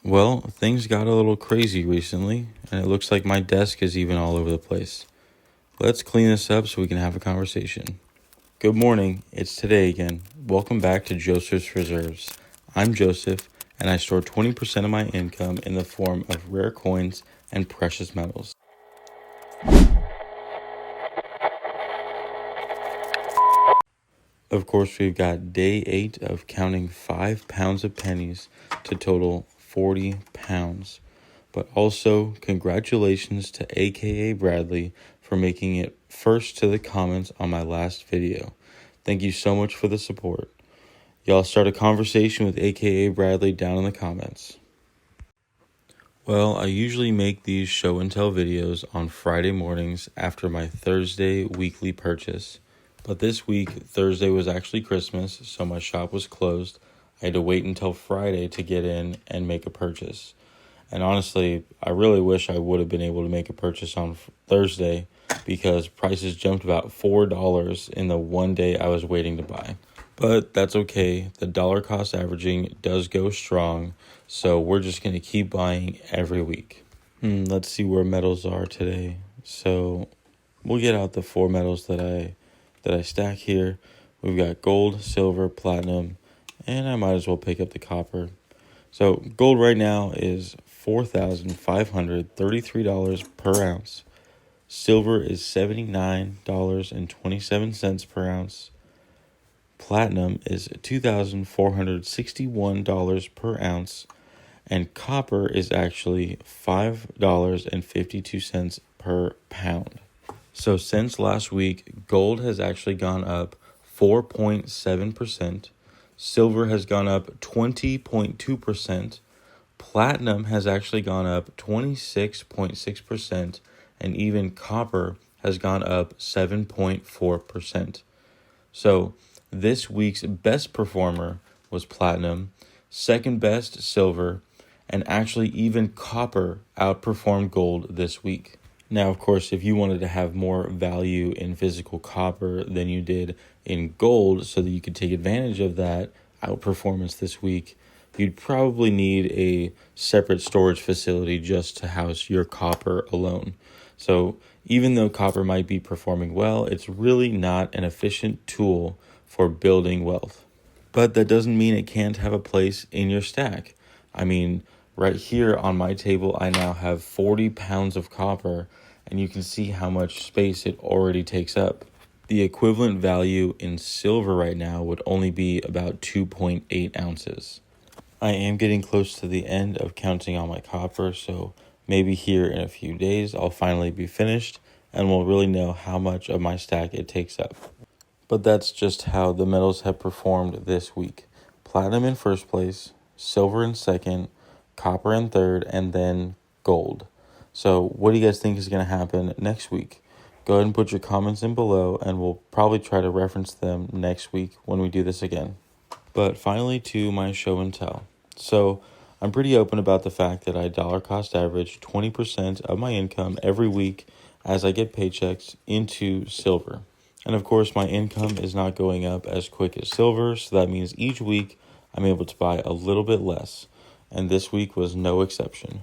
Well, things got a little crazy recently, and it looks like my desk is even all over the place. Let's clean this up so we can have a conversation. Good morning, it's today again. Welcome back to Joseph's Reserves. I'm Joseph, and I store 20% of my income in the form of rare coins and precious metals. Of course, we've got day 8 of counting 5 pounds of pennies to total 40 pounds. But also, congratulations to AKA Bradley for making it first to the comments on my last video. Thank you so much for the support. Y'all start a conversation with AKA Bradley down in the comments. Well, I usually make these show and tell videos on Friday mornings after my Thursday weekly purchase. But this week, Thursday was actually Christmas, so my shop was closed. I had to wait until Friday to get in and make a purchase. And honestly, I really wish I would have been able to make a purchase on Thursday because prices jumped about $4 in the one day I was waiting to buy. But that's okay. The dollar cost averaging does go strong, so we're just going to keep buying every week. Let's see where metals are today. So we'll get out the 4 metals that I stack here. We've got gold, silver, platinum, and I might as well pick up the copper. So gold right now is $4,533 per ounce. Silver is $79.27 per ounce. Platinum is $2,461 per ounce. And copper is actually $5.52 per pound. So since last week, gold has actually gone up 4.7%. Silver has gone up 20.2%. Platinum has actually gone up 26.6%. And even copper has gone up 7.4%. So this week's best performer was platinum, second best silver, and actually even copper outperformed gold this week. Now, of course, if you wanted to have more value in physical copper than you did in gold so that you could take advantage of that outperformance this week, you'd probably need a separate storage facility just to house your copper alone. So even though copper might be performing well, it's really not an efficient tool for building wealth. But that doesn't mean it can't have a place in your stack. I mean, right here on my table, I now have 40 pounds of copper, and you can see how much space it already takes up. The equivalent value in silver right now would only be about 2.8 ounces. I am getting close to the end of counting all my copper, so maybe here in a few days I'll finally be finished, and we'll really know how much of my stack it takes up. But that's just how the metals have performed this week. Platinum in first place, silver in second, copper in third, and then gold. So what do you guys think is going to happen next week? Go ahead and put your comments in below, and we'll probably try to reference them next week when we do this again. But finally to my show and tell. So I'm pretty open about the fact that I dollar cost average 20% of my income every week as I get paychecks into silver. And of course, my income is not going up as quick as silver, so that means each week I'm able to buy a little bit less. And this week was no exception.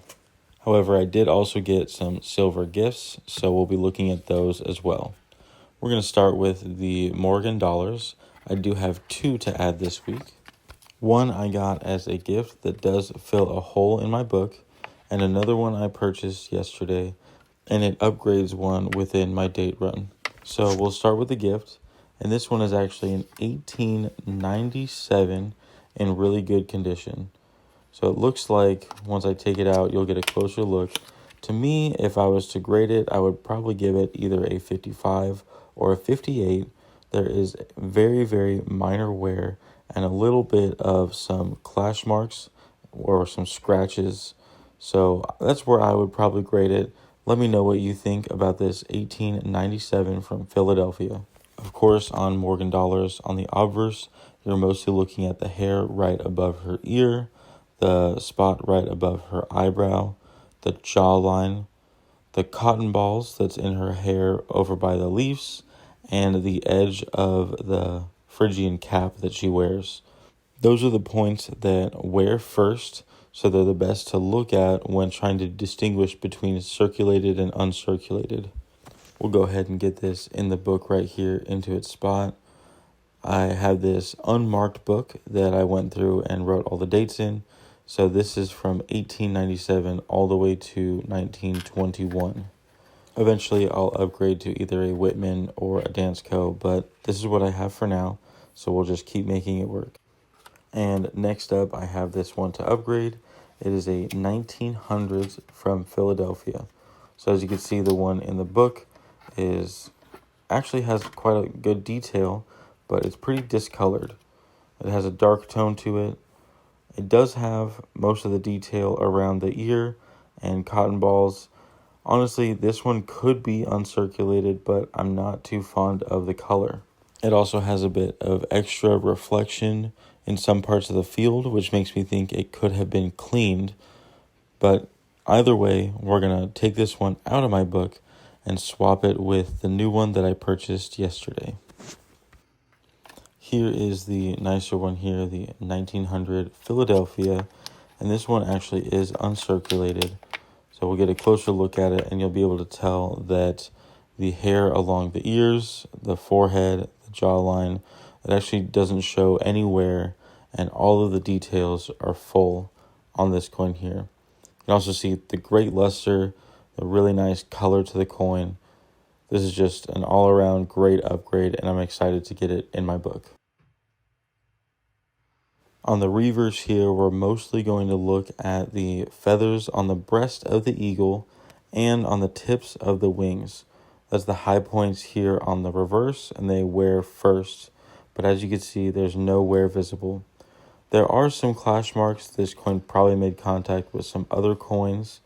However, I did also get some silver gifts, so we'll be looking at those as well. We're going to start with the Morgan dollars. I do have 2 to add this week. One I got as a gift that does fill a hole in my book, and another one I purchased yesterday, and it upgrades one within my date run. So we'll start with the gift, and this one is actually an 1897 in really good condition. So it looks like once I take it out, you'll get a closer look. To me, if I was to grade it, I would probably give it either a 55 or a 58. There is very, very minor wear and a little bit of some clash marks or some scratches. So that's where I would probably grade it. Let me know what you think about this 1897 from Philadelphia. Of course, on Morgan dollars, on the obverse, you're mostly looking at the hair right above her ear, the spot right above her eyebrow, the jawline, the cotton balls that's in her hair over by the leaves, and the edge of the Phrygian cap that she wears. Those are the points that wear first, so they're the best to look at when trying to distinguish between circulated and uncirculated. We'll go ahead and get this in the book right here into its spot. I have this unmarked book that I went through and wrote all the dates in. So this is from 1897 all the way to 1921. Eventually, I'll upgrade to either a Whitman or a Dansko, but this is what I have for now, so we'll just keep making it work. And next up, I have this one to upgrade. It is a 1900s from Philadelphia. So as you can see, the one in the book is actually has quite a good detail, but it's pretty discolored. It has a dark tone to it. It does have most of the detail around the ear and cotton balls. Honestly, this one could be uncirculated, but I'm not too fond of the color. It also has a bit of extra reflection in some parts of the field, which makes me think it could have been cleaned. But either way, we're going to take this one out of my book and swap it with the new one that I purchased yesterday. Here is the nicer one here, the 1900 Philadelphia, and this one actually is uncirculated. So we'll get a closer look at it, and you'll be able to tell that the hair along the ears, the forehead, the jawline, it actually doesn't show anywhere, and all of the details are full on this coin here. You can also see the great luster, the really nice color to the coin. This is just an all-around great upgrade, and I'm excited to get it in my book. On the reverse here, we're mostly going to look at the feathers on the breast of the eagle and on the tips of the wings. That's the high points here on the reverse, and they wear first. But as you can see, there's no wear visible. There are some clash marks. This coin probably made contact with some other coins,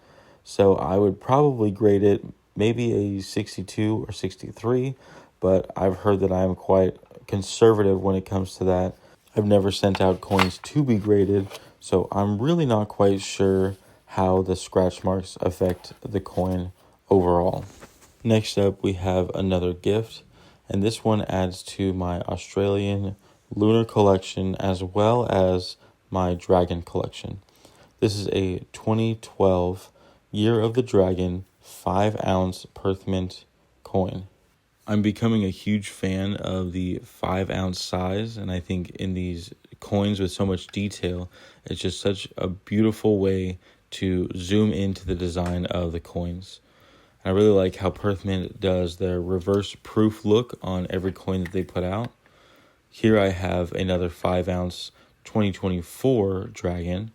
so I would probably grade it maybe a 62 or 63, but I've heard that I am quite conservative when it comes to that. I've never sent out coins to be graded, so I'm really not quite sure how the scratch marks affect the coin overall. Next up, we have another gift, and this one adds to my Australian lunar collection as well as my dragon collection. This is a 2012 Year of the Dragon 5-ounce Perth Mint coin. I'm becoming a huge fan of the 5-ounce size, and I think in these coins with so much detail, it's just such a beautiful way to zoom into the design of the coins. I really like how Perth Mint does their reverse proof look on every coin that they put out. Here I have another 5-ounce 2024 dragon,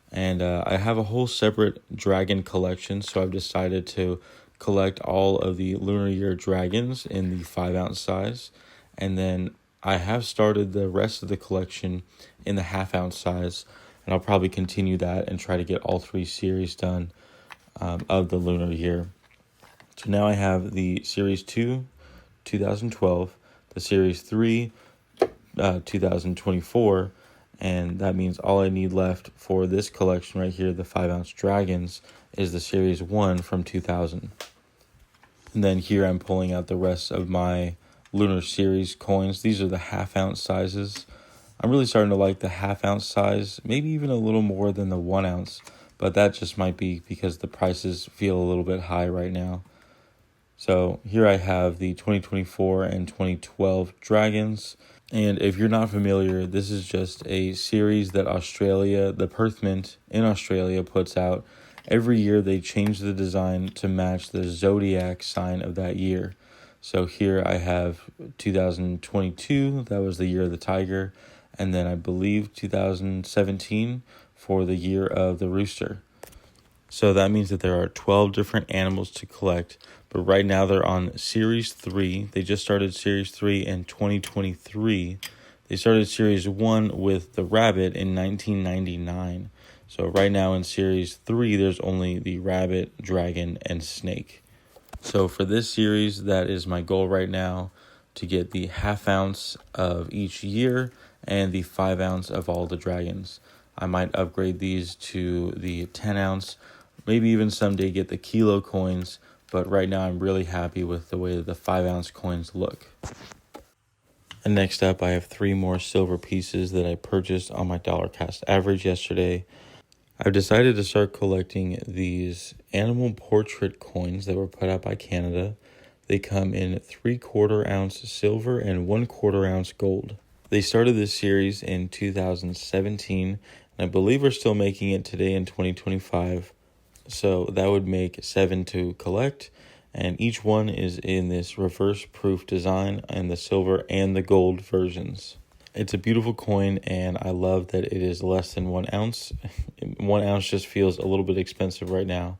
and I have a whole separate dragon collection, so I've decided to collect all of the Lunar Year dragons in the 5-ounce size, and then I have started the rest of the collection in the 1/2-ounce size, and I'll probably continue that and try to get all 3 series done of the Lunar Year. So now I have the Series 2, 2012, the Series 3, 2024, and that means all I need left for this collection right here, the 5-ounce dragons, is the Series 1 from 2000. And then here I'm pulling out the rest of my Lunar Series coins. These are the 1/2-ounce sizes. I'm really starting to like the 1/2-ounce size, maybe even a little more than the 1-ounce, but that just might be because the prices feel a little bit high right now. So here I have the 2024 and 2012 dragons. And if you're not familiar, this is just a series that Australia, the Perth Mint in Australia, puts out. Every year they change the design to match the zodiac sign of that year. So here I have 2022, that was the year of the tiger, and then I believe 2017 for the year of the rooster. So that means that there are 12 different animals to collect, but right now they're on Series 3. They just started Series 3 in 2023. They started Series 1 with the rabbit in 1999. So right now in Series 3, there's only the rabbit, dragon, and snake. So for this series, that is my goal right now, to get the 1/2-ounce of each year and the 5-ounce of all the dragons. I might upgrade these to the 10-ounce, maybe even someday get the kilo coins, but right now I'm really happy with the way that the 5-ounce coins look. And next up, I have 3 more silver pieces that I purchased on my dollar cost average yesterday. I've decided to start collecting these animal portrait coins that were put out by Canada. They come in 3/4 ounce silver and 1/4 ounce gold. They started this series in 2017, and I believe we're still making it today in 2025. So that would make 7 to collect, and each one is in this reverse proof design and the silver and the gold versions. It's a beautiful coin, and I love that it is less than 1 ounce. 1 ounce just feels a little bit expensive right now,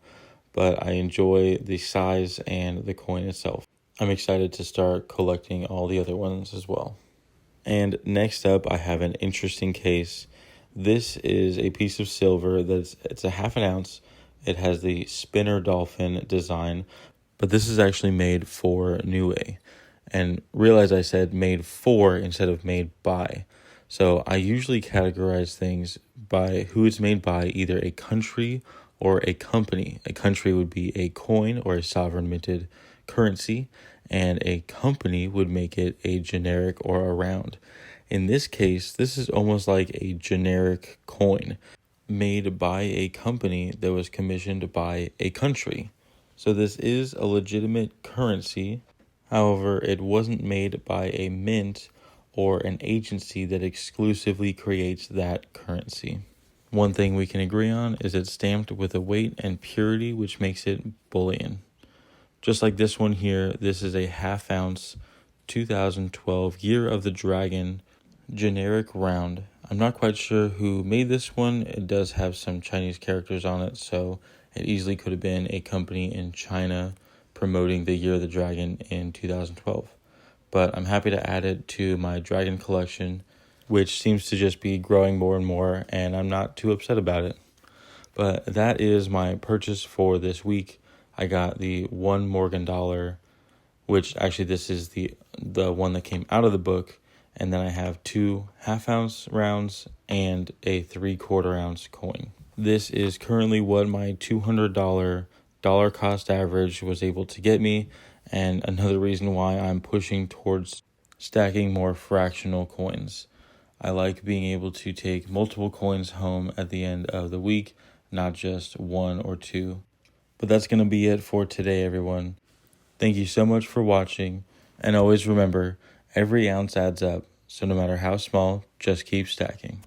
but I enjoy the size and the coin itself. I'm excited to start collecting all the other ones as well. And next up, I have an interesting case. This is a piece of silver it's a 1/2 ounce. It has the spinner dolphin design, but this is actually made for Niue. And realize I said made for instead of made by. So I usually categorize things by who it's made by, either a country or a company. A country would be a coin or a sovereign minted currency, and a company would make it a generic or a round. In this case, this is almost like a generic coin made by a company that was commissioned by a country. So this is a legitimate currency. However, it wasn't made by a mint or an agency that exclusively creates that currency. One thing we can agree on is it's stamped with a weight and purity, which makes it bullion. Just like this one here, this is a 1/2 ounce 2012 Year of the Dragon generic round. I'm not quite sure who made this one. It does have some Chinese characters on it, so it easily could have been a company in China promoting the Year of the Dragon in 2012. But I'm happy to add it to my dragon collection, which seems to just be growing more and more, and I'm not too upset about it. But that is my purchase for this week. I got the 1 Morgan dollar, which actually this is the one that came out of the book, and then I have 2 1/2 ounce rounds and a 3/4 ounce coin. This is currently what my $200 dollar cost average was able to get me, and another reason why I'm pushing towards stacking more fractional coins. I like being able to take multiple coins home at the end of the week, not just 1 or 2. But that's going to be it for today, everyone. Thank you so much for watching, and always remember, every ounce adds up, so no matter how small, just keep stacking.